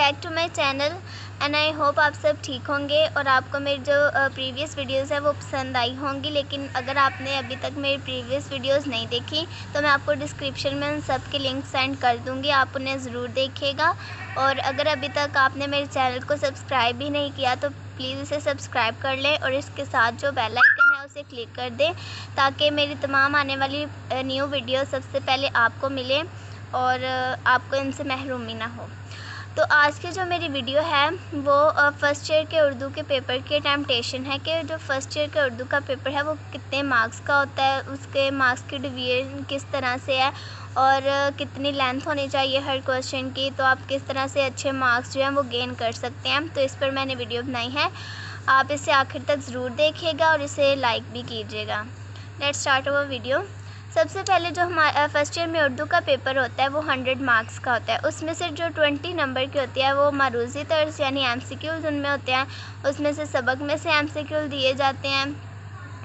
Back to my channel and I hope आप सब ठीक होंगे और आपको मेरी जो प्रीवियस वीडियोस है वो पसंद आई होंगी। लेकिन अगर आपने अभी तक मेरी प्रीवियस वीडियोस नहीं देखी तो मैं आपको डिस्क्रिप्शन में उन सब के लिंक सेंड कर दूँगी, आप उन्हें ज़रूर देखिएगा। और अगर अभी तक आपने मेरे चैनल को सब्सक्राइब भी नहीं किया तो प्लीज़ इसे सब्सक्राइब कर लें और इसके साथ जो बेल आइकन है उसे क्लिक कर दें ताकि मेरी तमाम आने वाली न्यू वीडियो सबसे पहले आपको मिले और आपको इनसे महरूमी ना हो। तो आज की जो मेरी वीडियो है वो फ़र्स्ट ईयर के उर्दू के पेपर की टेम्पटेशन है कि जो फ़र्स्ट ईयर के उर्दू का पेपर है वो कितने मार्क्स का होता है, उसके मार्क्स की डिवीज़न किस तरह से है और कितनी लेंथ होनी चाहिए हर क्वेश्चन की, तो आप किस तरह से अच्छे मार्क्स जो हैं वो गेन कर सकते हैं। तो इस पर मैंने वीडियो बनाई है, आप इसे आखिर तक ज़रूर देखिएगा और इसे लाइक भी कीजिएगा। Let's start our video. सबसे पहले जो हमारा फर्स्ट ईयर में उर्दू का पेपर होता है वो 100 मार्क्स का होता है। उसमें से जो 20 नंबर की होती है वो मारूज़ी तर्ज यानी एमसीक्यूज़ उनमें होते हैं, उसमें से सबक में से एमसीक्यू दिए जाते हैं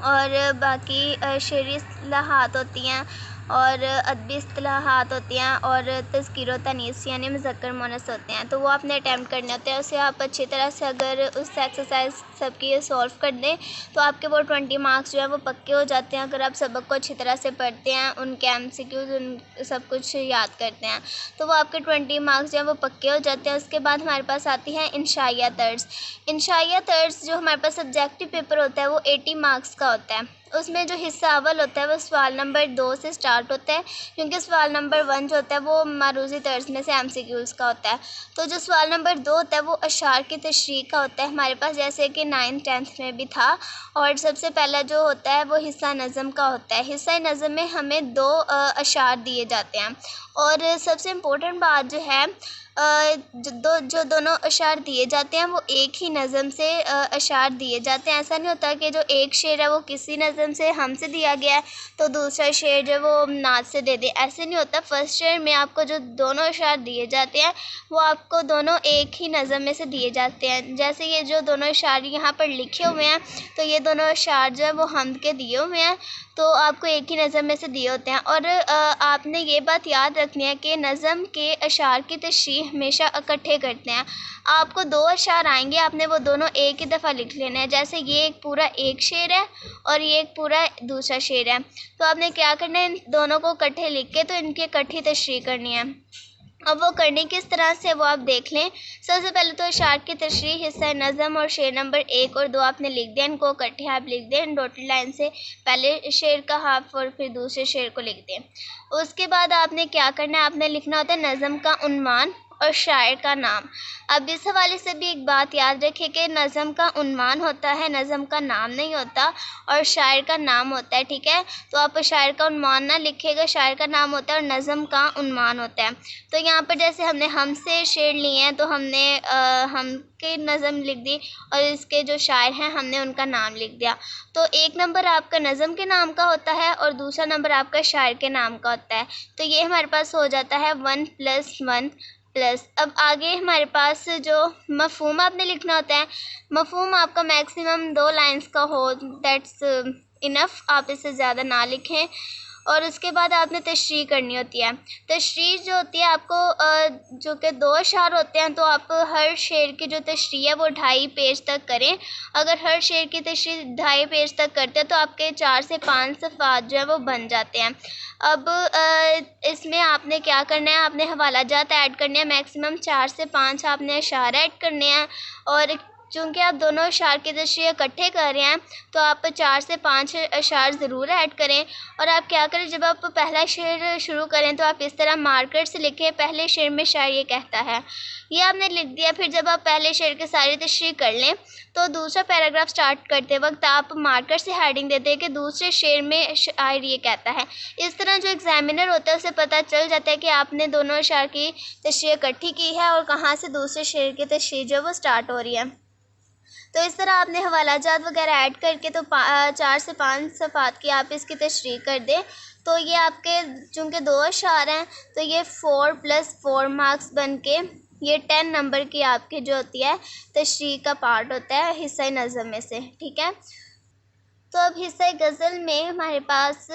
और बाकी शेरी इस्तिलाहात होती हैं और अदबी इस्तिलाहात होती हैं और तज़कीर व तनीस यानी मुज़क्कर मुअन्नस होते हैं। तो वो आपने अटैम्प्ट करने होते हैं, उसे आप अच्छी तरह से अगर उस एक्सरसाइज सबकी सॉल्व कर दें तो आपके वो 20 मार्क्स जो है वो पक्के हो जाते हैं। अगर आप सबक को अच्छी तरह से पढ़ते हैं, उनके एमसीक्यूज़ उन सब कुछ याद करते हैं तो वो आपके 20 मार्क्स जो है वो पक्के हो जाते हैं। उसके बाद हमारे पास आती है इंशाइया तर्ज। इंशाइया तर्ज जो हमारे पास सब्जेक्टिव पेपर होता है वो 80 मार्क्स का होता है। उसमें जो हिस्सा अव्वल होता है वो सवाल नंबर 2 से स्टार्ट होता है, क्योंकि सवाल नंबर 1 जो होता है वो मारूज़ी तर्ज में से एमसीक्यूज़ का होता है। तो जो सवाल नंबर 2 होता है वो अशार की तशरीह का होता है हमारे पास, जैसे कि 9th 10th में भी था। और सबसे पहला जो होता है वो हिस्सा नज़म का होता है। हिस्सा नज़म में हमें 2 अशार दिए जाते हैं और सबसे इम्पोर्टेंट बात जो है जो दोनों अशार दिए जाते हैं वो एक ही नज़म से अशार दिए जाते हैं। ऐसा नहीं होता कि जो एक शेर है वो किसी नज़म से हमसे दिया गया है तो दूसरा शेर जो वो नात से दे दे, ऐसे नहीं होता। फर्स्ट शेर में आपको जो दोनों अशार दिए जाते हैं वो आपको दोनों एक ही नज़म में से दिए जाते हैं। जैसे ये जो दोनों अशार यहाँ पर लिखे हुए हैं तो ये दोनों अशार जो है वो हमद के दिए हुए हैं, तो आपको एक ही नज़म में से दिए होते हैं। और आपने ये बात याद रखनी है कि नज़म के अशार की तशरीह हमेशा इकट्ठे करते हैं। आपको 2 अशार आएंगे, आपने वो दोनों एक ही दफ़ा लिख लेना है। जैसे ये एक पूरा एक शेर है और ये एक पूरा दूसरा शेर है, तो आपने क्या करना है, इन दोनों को इकट्ठे लिख के तो इनकी इकट्ठी तशरीह करनी है। अब वो करने किस तरह से वो आप देख लें। सबसे पहले तो अशार की तशरीह, हिस्सा नज़म और शेर नंबर 1 और 2 आपने लिख दिया, इनको इकट्ठे आप लिख दें डॉटेड लाइन से। पहले शेर का हाफ और फिर दूसरे शेर को लिख दें। उसके बाद आपने क्या करना है, आपने लिखना होता है नज़म का उन्वान और शायर का नाम। अब इस हवाले से भी एक बात याद रखें कि नज़म का उन्वान होता है, नज़म का नाम नहीं होता, और शायर का नाम होता है, ठीक है। तो आप शायर का उन्वान ना लिखिएगा, शायर का नाम होता है और नज़म का उन्वान होता है। तो यहाँ पर जैसे हमने हमसे शेर लिए हैं तो हमने हम की नज़म लिख दी और इसके जो शायर हैं हमने उनका नाम लिख दिया। तो एक नंबर आपका नज़म के नाम का होता है और दूसरा नंबर आपका शायर के नाम का होता है। तो ये हमारे पास हो जाता है 1 + 1 प्लस। अब आगे हमारे पास जो मफ़हूम आपने लिखना होता है, मफ़हूम आपका मैक्सिमम 2 लाइंस का हो, दैट्स इनफ, आप इससे ज़्यादा ना लिखें। और उसके बाद आपने तशरीह करनी होती है। तशरीह जो होती है आपको जो कि 2 अशार होते हैं तो आप हर शेर की जो तशरीह है वो 2.5 पेज तक करें। अगर हर शेर की तशरीह 2.5 पेज तक करते हैं तो आपके 4 से 5 सफ़हात जो है वो बन जाते हैं। अब इसमें आपने क्या करना है, आपने हवालाजात ऐड करने हैं, मैक्सिमम 4 से 5 आपने अशार ऐड करने हैं। और चूँकि आप दोनों अशार की तशरीह इकट्ठे कर रहे हैं तो आप 4 से 5 अशार ज़रूर ऐड करें। और आप क्या करें, जब आप पहला शेर शुरू करें तो आप इस तरह मार्कर से लिखें, पहले शेर में शायर ये कहता है, ये आपने लिख दिया। फिर जब आप पहले शेर की सारी तशरीह कर लें तो दूसरा पैराग्राफ स्टार्ट करते वक्त आप मार्कर से हेडिंग देते हैं कि दूसरे शेर में शायर ये कहता है। इस तरह जो एग्जामिनर होता है उसे पता चल जाता है कि आपने दोनों अशार की तशरीह इकट्ठी की है और कहाँ से दूसरे शेर की तशरीह जो वो स्टार्ट हो रही है। तो इस तरह आपने हवालाजात वगैरह ऐड करके तो 4 से 5 सफ़हात की आप इसकी तशरीह कर दें। तो ये आपके चूँकि 2 अशार हैं तो ये 4 + 4 मार्क्स बन के ये 10 नंबर की आपकी जो होती है तशरीह का पार्ट होता है हिस्सा नज़म में से, ठीक है। तो अब हिस्सा गज़ल में हमारे पास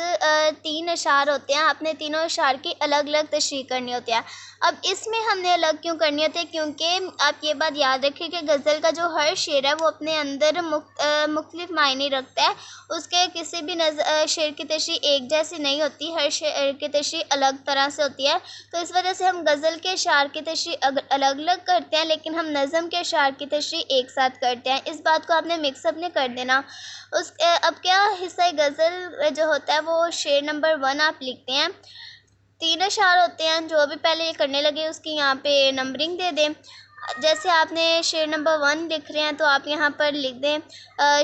3 अशार होते हैं। आपने तीनों अशार की अलग अलग तशरीह करनी होती है। अब इसमें हमने अलग क्यों करनी होती है, क्योंकि आप ये बात याद रखिए कि गज़ल का जो हर शेर है वो अपने अंदर मुख्तलिफ मायने रखता है। उसके किसी भी शेर की तशरीह एक जैसी नहीं होती, हर शेर की तशरीह अलग तरह से होती है। तो इस वजह से हम गज़ल के अशार की तशरीह अलग अलग करते हैं, लेकिन हम नज़म के अशार की तशरीह एक साथ करते हैं। इस बात को आपने मिक्सअप नहीं कर देना। अब क्या हिस्सा गज़ल जो होता है वो शेर नंबर 1 आप लिखते हैं। 3 अशार होते हैं। जो भी पहले ये करने लगे उसकी यहाँ पे नंबरिंग दे दें। जैसे आपने शेर नंबर 1 लिख रहे हैं तो आप यहाँ पर लिख दें,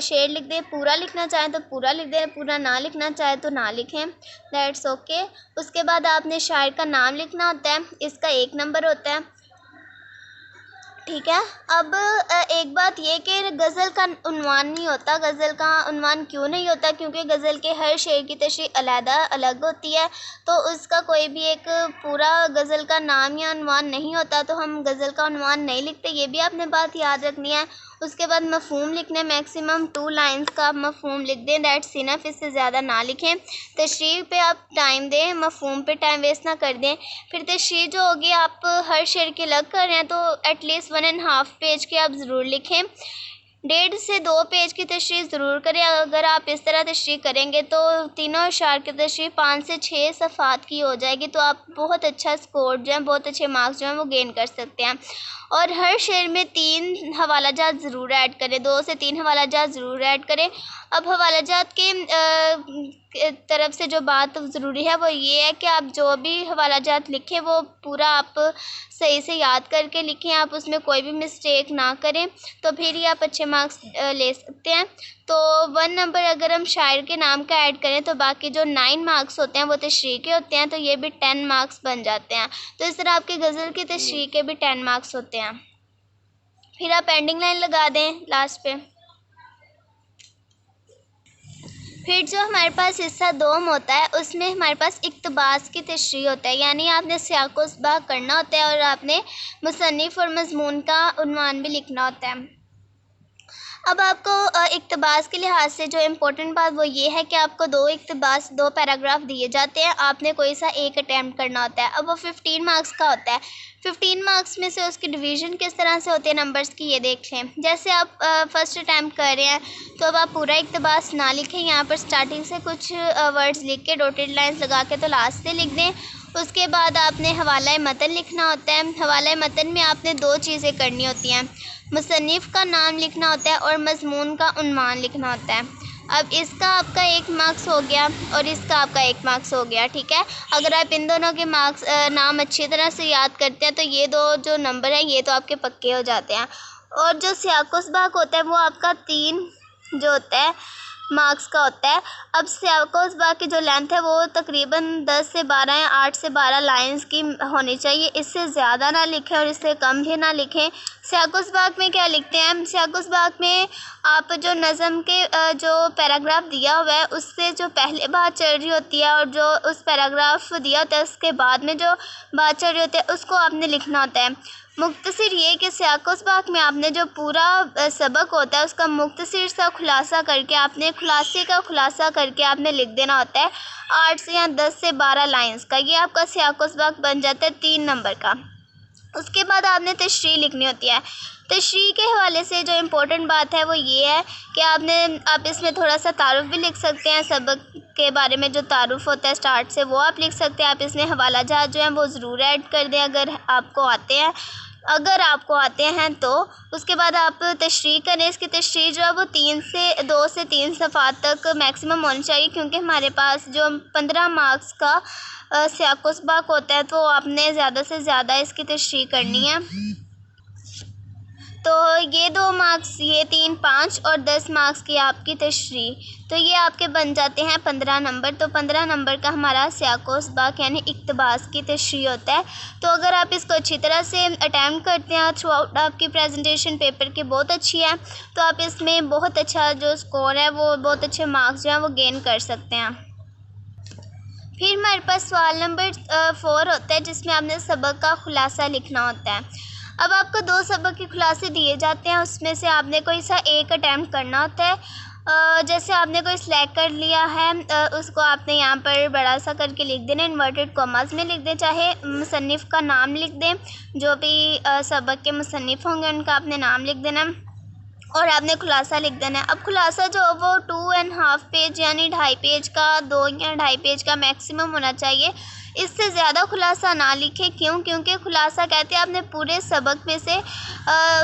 शेर लिख दें। पूरा लिखना चाहें तो पूरा लिख दें, पूरा ना लिखना चाहे तो ना लिखें, दैट्स ओके। उसके बाद आपने शायर का नाम लिखना होता है, इसका 1 नंबर होता है, ठीक है। अब एक बात ये कि गज़ल का उन्वान नहीं होता। गज़ल का उन्वान क्यों नहीं होता? क्योंकि गज़ल के हर शेर की तशरीह अलग अलग होती है, तो उसका कोई भी एक पूरा गज़ल का नाम या उन्वान नहीं होता, तो हम गज़ल का उन्वान नहीं लिखते। ये भी आपने बात याद रखनी है। उसके बाद मफ़हूम लिखना है। मैक्सिमम 2 लाइन्स का आप मफ़हूम लिख दें, दैट्स इनफ, इससे ज़्यादा ना लिखें। तशरीह पे आप टाइम दें, मफ़हूम पे टाइम वेस्ट ना कर दें। फिर तशरीह जो होगी, आप हर शेर की अलग कर रहे हैं तो एटलीस्ट 1.5 पेज की आप ज़रूर लिखें। 1.5 से 2 पेज की तशरीह ज़रूर करें। अगर आप इस तरह तशरीह करेंगे तो तीनों अशार की तशरीह 5 से 6 सफ़ात की हो जाएगी, तो आप बहुत अच्छा स्कोर जो है, बहुत अच्छे मार्क्स जो हैं वो गेन कर सकते हैं। और हर शेर में 3 हवालाजात ज़रूर ऐड करें, 2 से 3 हवालाजात ज़रूर ऐड करें। अब हवालाजात के तरफ से जो बात ज़रूरी है वो ये है कि आप जो भी हवालाजात लिखें वो पूरा आप सही से याद करके लिखें, आप उसमें कोई भी मिस्टेक ना करें, तो फिर ही आप अच्छे मार्क्स ले सकते हैं। तो 1 नंबर अगर हम शायर के नाम का ऐड करें तो बाकी जो 9 मार्क्स होते हैं वो तशरीह के होते हैं, तो ये भी 10 मार्क्स बन जाते हैं। तो इस तरह आपके गज़ल की तशरीह के भी 10 मार्क्स होते हैं। फिर आप एंडिंग लाइन लगा दें लास्ट पे। फिर जो हमारे पास हिस्सा 2 होता है उसमें हमारे पास इक़्तिबास की तशरीह होता है, यानी आपने सियाक़ो इसबाक़ करना होता है और आपने मुसन्निफ़ और मज़मून का उन्वान भी लिखना होता है। अब आपको इक़्तिबास के लिहाज से जो इम्पोर्टेंट बात वो ये है कि आपको 2 इक़्तिबास 2 पैराग्राफ दिए जाते हैं, आपने कोई सा एक अटैम्प्ट करना होता है। अब वो 15 मार्क्स का होता है। 15 मार्क्स में से उसकी डिवीज़न किस तरह से होती है नंबर्स की, ये देख लें। जैसे आप फ़र्स्ट अटैम्प्ट कर रहे हैं तो अब आप पूरा इक़्तिबास ना लिखें, यहाँ पर स्टार्टिंग से कुछ वर्ड्स लिख के डॉटेड लाइन्स लगा के तो लास्ट से लिख दें। उसके बाद आपने हवाला मतन लिखना होता है। हवाला मतन में आपने 2 चीज़ें करनी होती हैं, मुसन्निफ़ का नाम लिखना होता है और मज़मून का उन्वान लिखना होता है। अब इसका आपका 1 मार्क्स हो गया और इसका आपका 1 मार्क्स हो गया, ठीक है। अगर आप इन दोनों के नाम अच्छी तरह से याद करते हैं तो ये 2 जो नंबर हैं ये तो आपके पक्के हो जाते हैं। और जो सियाक़ो इसबाक़ होता है वो आपका 3 जो होता है मार्क्स का होता है। अब सियाक़ो इसबाक़ की जो लेंथ है वो तकरीबन 10 से 12 या 8 से 12 लाइन्स की होनी चाहिए, इससे ज़्यादा ना लिखें और इससे कम भी ना लिखें। सियाक़ो इसबाक़ में क्या लिखते हैं, सियाक़ो इसबाक़ में आप जो नज़म के जो पैराग्राफ दिया हुआ है उससे जो पहले बात चल रही होती है और जो उस पैराग्राफ दिया होता है उसके बाद में जो बात चल रही होती है उसको आपने लिखना होता है। मुख्तसर ये कि सियाक़ो इसबाक़ में आपने जो पूरा सबक होता है उसका मुख्तसर सा खुलासा करके आपने लिख देना होता है 8 से या 10 से 12 लाइन्स का। ये आपका सियाक़ो इसबाक़ बन जाता है 3 नंबर का। उसके बाद आपने तशरीह लिखनी होती है। तशरीह के हवाले से जो इम्पोर्टेंट बात है वो ये है कि आप इसमें थोड़ा सा तारुफ़ भी लिख सकते हैं, सबक के बारे में जो तारुफ़ होता है स्टार्ट से वो आप लिख सकते हैं। आप इसमें हवालाजात जो हैं वो ज़रूर ऐड कर दें अगर आपको आते हैं तो। उसके बाद आप तशरीह करें। इसकी तशरीह जो है वो 2 से 3 सफ़ात तक मैक्सिमम होनी चाहिए, क्योंकि हमारे पास जो 15 मार्क्स का सियाक़ो इसबाक़ होता है तो आपने ज़्यादा से ज़्यादा इसकी तशरीह करनी है। तो ये 2 मार्क्स, ये 3, 5 और 10 मार्क्स की आपकी तशरीह, तो ये आपके बन जाते हैं 15 नंबर। तो 15 नंबर का हमारा सियाक़ो इसबाक़ यानी इक़्तिबास की तशरीह होता है। तो अगर आप इसको अच्छी तरह से अटैम्प्ट करते हैं, थ्रू आउट आपकी प्रेजेंटेशन पेपर की बहुत अच्छी है, तो आप इसमें बहुत अच्छा जो स्कोर है वो बहुत अच्छे मार्क्स जो हैं वो गेन कर सकते हैं। फिर हमारे पास सवाल नंबर 4 होता है जिसमें आपने सबक का खुलासा लिखना होता है। अब आपको 2 सबक के खुलासे दिए जाते हैं, उसमें से आपने कोई सा एक अटैम्प्ट करना होता है। जैसे आपने कोई सिलेक्ट कर लिया है, उसको आपने यहाँ पर बड़ा सा करके लिख देना, इन्वर्टेड कॉमास में लिख दें, चाहे मुसन्निफ़ का नाम लिख दें, जो भी सबक के मुसन्निफ़ होंगे उनका आपने नाम लिख देना और आपने खुलासा लिख देना है। अब खुलासा जो वो 2.5 पेज यानी 2.5 पेज का, 2 या 2.5 पेज का मैक्सिमम होना चाहिए। इससे ज़्यादा खुलासा ना लिखें, क्यों? क्योंकि खुलासा कहते हैं आपने पूरे सबक में से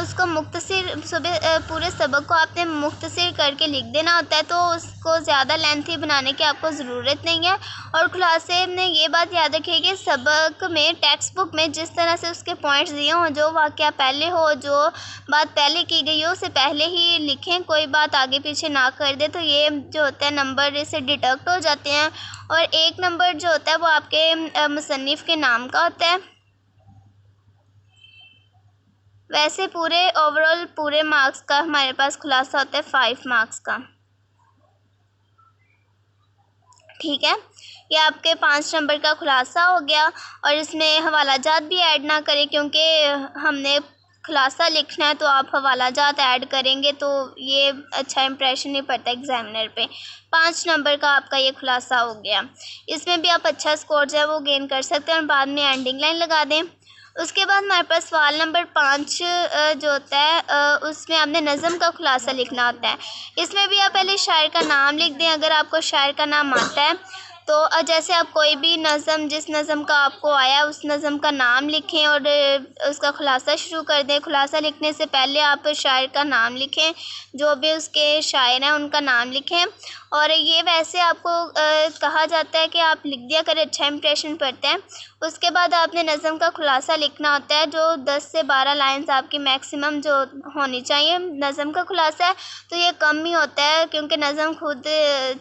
उसको मुख्तसर पूरे सबक को आपने मुख्तसर करके लिख देना होता है, तो उसको ज़्यादा लेंथी बनाने की आपको ज़रूरत नहीं है। और खुलासे में ये बात याद रखिए कि सबक में, टेक्स्ट बुक में जिस तरह से उसके पॉइंट्स दिए हों, जो वाक़या पहले हो, जो बात पहले की गई हो, उसे पहले ही लिखें, कोई बात आगे पीछे ना कर दे, तो ये जो होता है नंबर इससे डिडक्ट हो जाते हैं। और 1 नंबर जो होता है वो आपके मुसन्निफ़ के नाम का होता है। वैसे पूरे ओवरऑल पूरे मार्क्स का हमारे पास खुलासा होता है 5 मार्क्स का, ठीक है। ये आपके 5 नंबर का खुलासा हो गया। और इसमें हवालाजात भी ऐड ना करें, क्योंकि हमने खुलासा लिखना है तो आप हवालाजात ऐड करेंगे तो ये अच्छा इंप्रेशन नहीं पड़ता एग्ज़ामिनर पे। 5 नंबर का आपका ये खुलासा हो गया। इसमें भी आप अच्छा स्कोर जो है वो गेन कर सकते हैं और बाद में एंडिंग लाइन लगा दें। उसके बाद हमारे पास सवाल नंबर 5 जो होता है उसमें आपने नज़म का खुलासा लिखना होता है। इसमें भी आप पहले शायर का नाम लिख दें, अगर आपको शायर का नाम आता है तो जैसे आप कोई भी नज़म, जिस नज़म का आपको आया उस नज़म का नाम लिखें और उसका खुलासा शुरू कर दें। खुलासा लिखने से पहले आप शायर का नाम लिखें, जो भी उसके शायर हैं उनका नाम लिखें। और ये वैसे आपको कहा जाता है कि आप लिख दिया करें, अच्छा इंप्रेशन पड़ता है। उसके बाद आपने नज़म का खुलासा लिखना होता है, जो 10 से 12 लाइन्स आपकी मैक्सिमम जो होनी चाहिए। नज़म का खुलासा है तो ये कम ही होता है, क्योंकि नज़म खुद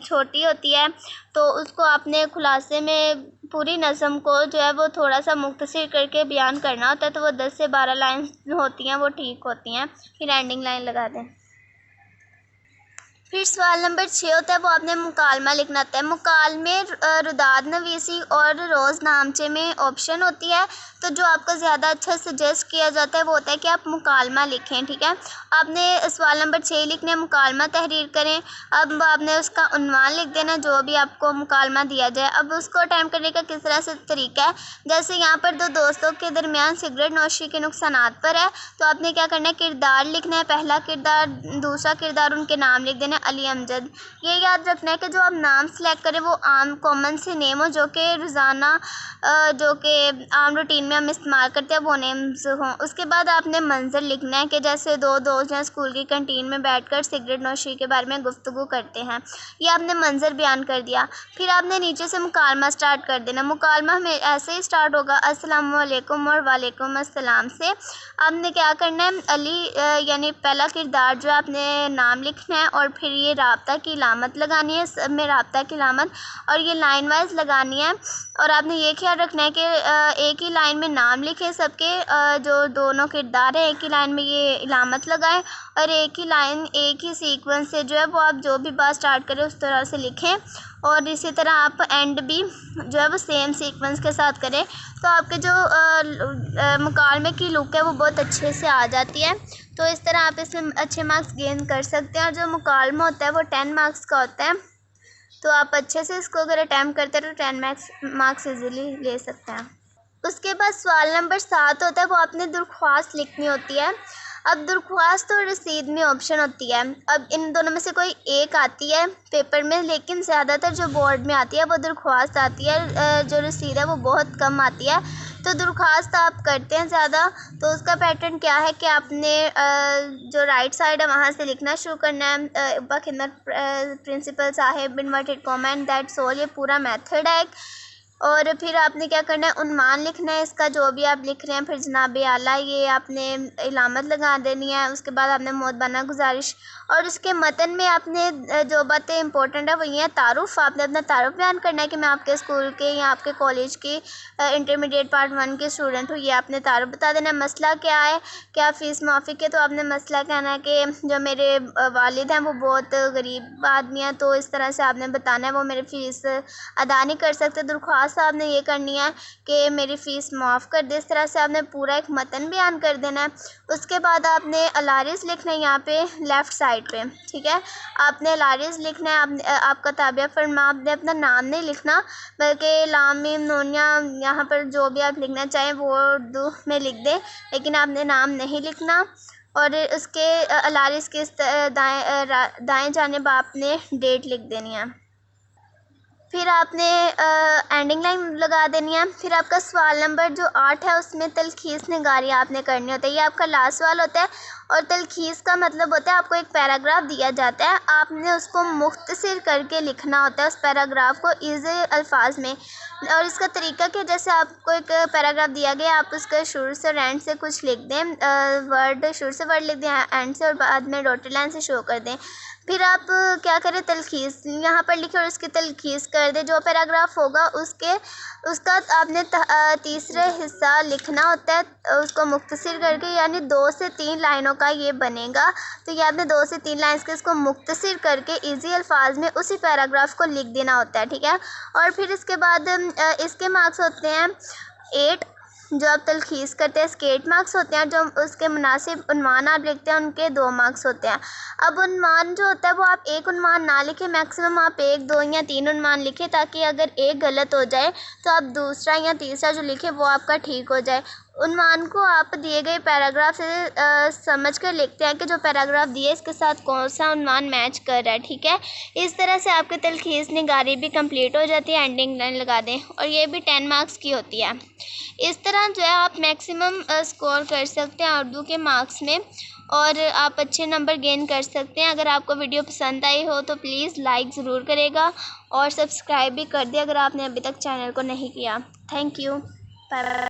छोटी होती है, तो उसको आपने खुलासे में पूरी नज़म को जो है वो थोड़ा सा मुख्तसर करके बयान करना होता है, तो वो 10 से 12 लाइन्स होती हैं वो ठीक होती हैं। फिर एंडिंग लाइन लगा दें। फिर सवाल नंबर 6 होता है वो आपने मुकालमा लिखना होता है। मुकालमे रुदाद नवीसी और रोज़ नामचे में ऑप्शन होती है, तो जो आपको ज़्यादा अच्छा सजेस्ट किया जाता है वो होता है कि आप मुकालमा लिखें, ठीक है। आपने सवाल नंबर 6 लिखने, मुकालमा तहरीर करें। अब आपने उसका उन्वान लिख देना, जो भी आपको मुकालमा दिया जाए। अब उसको अटैम्प्ट करने का किस तरह से तरीका है, जैसे यहाँ पर 2 दोस्तों के दरमियान सिगरेट नोशी के नुकसानात पर है, तो आपने क्या करना है, किरदार लिखना है। पहला किरदार, दूसरा किरदार, उनके नाम लिख देना, अली अमजद। ये याद रखना है कि जो आप नाम सेलेक्ट करें वो आम कॉमन से नेम हो, जो कि रोज़ाना जो कि आम रूटीन में हम इस्तेमाल करते हैं वो नेम्स हों। उसके बाद आपने मंजर लिखना है कि जैसे 2 दोस्त हैं स्कूल की कैंटीन में बैठकर सिगरेट नोशी के बारे में गुफ्तगू करते हैं, ये आपने मंजर बयान कर दिया। फिर आपने नीचे से मुकालमा स्टार्ट कर देना। मुकालमा हमें ऐसे ही स्टार्ट होगा, अस्सलामु अलैकुम और वालेकुम अस्सलाम से। आपने क्या करना है, अली यानी पहला किरदार जो है आपने नाम लिखना है और फिर ये राब्ता की इलामत लगानी है, सब में राब्ता की इलामत, और ये लाइन वाइज लगानी है। और आपने ये ख्याल रखना है कि एक ही लाइन में नाम लिखें सबके, जो दोनों किरदार हैं एक ही लाइन में ये इलामत लगाएं, और एक ही लाइन, एक ही सीक्वेंस से जो है वो आप जो भी बात स्टार्ट करें उस तरह से लिखें। और इसी तरह आप एंड भी जो है वो सेम सीक्वेंस के साथ करें, तो आपके जो मुकालमे की लुक है वो बहुत अच्छे से आ जाती है। तो इस तरह आप इसमें अच्छे मार्क्स गेन कर सकते हैं। और जो मुकालमा होता है वो 10 मार्क्स का होता है, तो आप अच्छे से इसको अगर अटैम्प्ट करते हैं तो 10 मार्क्स इजीली ले सकते हैं। उसके बाद सवाल नंबर 7 होता है वो आपने दरख्वास्त लिखनी होती है। अब दरख्वास्त और रसीद में ऑप्शन होती है। अब इन दोनों में से कोई एक आती है पेपर में, लेकिन ज़्यादातर जो बोर्ड में आती है वो दरख्वास्त आती है, जो रसीद है वो बहुत कम आती है। तो दरख्वास्त आप करते हैं ज़्यादा, तो उसका पैटर्न क्या है कि आपने जो राइट साइड है वहाँ से लिखना शुरू करना है, बखिदमत प्रिंसिपल साहिब, inverted comma and that's all, ये पूरा मेथड है। और फिर आपने क्या करना है, उन्वान लिखना है इसका, जो भी आप लिख रहे हैं। फिर जनाब आला ये आपने इलामत लगा देनी है। उसके बाद आपने मोदबाना गुजारिश, और उसके मतन में आपने जो बातें इंपॉर्टेंट है वो ये है तारुफ़। आपने अपना तारुफ़ बयान करना है कि मैं आपके स्कूल के या आपके कॉलेज की इंटरमीडिएट पार्ट 1 के स्टूडेंट हूँ, ये आपने तारुफ़ बता देना है। मसला क्या है, क्या फ़ीस माफ़ी है, तो आपने मसला कहना है कि जो मेरे वालिद हैं वो बहुत गरीब आदमी हैं, तो इस तरह से आपने बताना है वो मेरी फ़ीस अदा नहीं कर सकते। दरख्वास्त दरख्वास्त आपने ये करनी है कि मेरी फ़ीस माफ़ कर दे। इस तरह से आपने पूरा एक मतन बयान कर देना है। उसके बाद आपने अलारिस लिखना है यहाँ पे लेफ़्ट साइड पे, ठीक है। आपने अलारिस लिखना है, आपने आपका ताबिया फरमा, आपने अपना नाम नहीं लिखना बल्कि लाम मीम नून या यहाँ पर जो भी आप लिखना चाहें वो उर्दू में लिख दें, लेकिन आपने नाम नहीं लिखना। और उसके अलारिस के दाएं जानिब आपने डेट लिख देनी है। फिर आपने एंडिंग लाइन लगा देनी है। फिर आपका सवाल नंबर जो 8 है उसमें तलखीस निगारी आपने करनी होता है। ये आपका लास्ट सवाल होता है और तलखीस का मतलब होता है आपको एक पैराग्राफ दिया जाता है, आपने उसको मुख्तसर करके लिखना होता है उस पैराग्राफ को ईज़ी अल्फाज में। और इसका तरीका क्या, जैसे आपको एक पैराग्राफ दिया गया, आप उसका शुरू से और एंड से कुछ लिख दें, वर्ड शुरू से वर्ड लिख दें एंड से, और बाद में डॉटेड लाइन से शो कर दें। फिर आप क्या करें, तलखीस यहाँ पर लिखें और उसकी तलखीस कर दें। जो पैराग्राफ होगा उसका आपने तीसरा हिस्सा लिखना होता है, उसको मुख्तसर करके, यानी 2 से 3 लाइनों का ये बनेगा। तो ये आपने 2 से 3 लाइन्स के इसको मुख्तसर करके ईजी अल्फाज में उसी पैराग्राफ को लिख देना होता है, ठीक है। और फिर इसके बाद इसके मार्क्स होते हैं 8, जो आप तलखीस करते हैं इसके 8 मार्क्स होते हैं। जो उसके मुनासिब उन्वान आप लिखते हैं उनके 2 मार्क्स होते हैं। अब उन्वान जो होता है वो आप एक उन्वान ना लिखें, मैक्सिमम आप 1, 2 या 3 उन्वान लिखें, ताकि अगर एक गलत हो जाए तो आप दूसरा या तीसरा जो लिखें वो आपका ठीक हो जाए। उन्वान को आप दिए गए पैराग्राफ से समझ कर लिखते हैं कि जो पैराग्राफ दिए इसके साथ कौन सा उन्वान मैच कर रहा है, ठीक है। इस तरह से आपकी तलखीस निगारी भी कंप्लीट हो जाती है। एंडिंग लाइन लगा दें और ये भी 10 मार्क्स की होती है। इस तरह जो है आप मैक्सिमम स्कोर कर सकते हैं उर्दू के मार्क्स में, और आप अच्छे नंबर गेन कर सकते हैं। अगर आपको वीडियो पसंद आई हो तो प्लीज़ लाइक ज़रूर करेगा और सब्सक्राइब भी कर दे अगर आपने अभी तक चैनल को नहीं किया। Thank you, bye bye.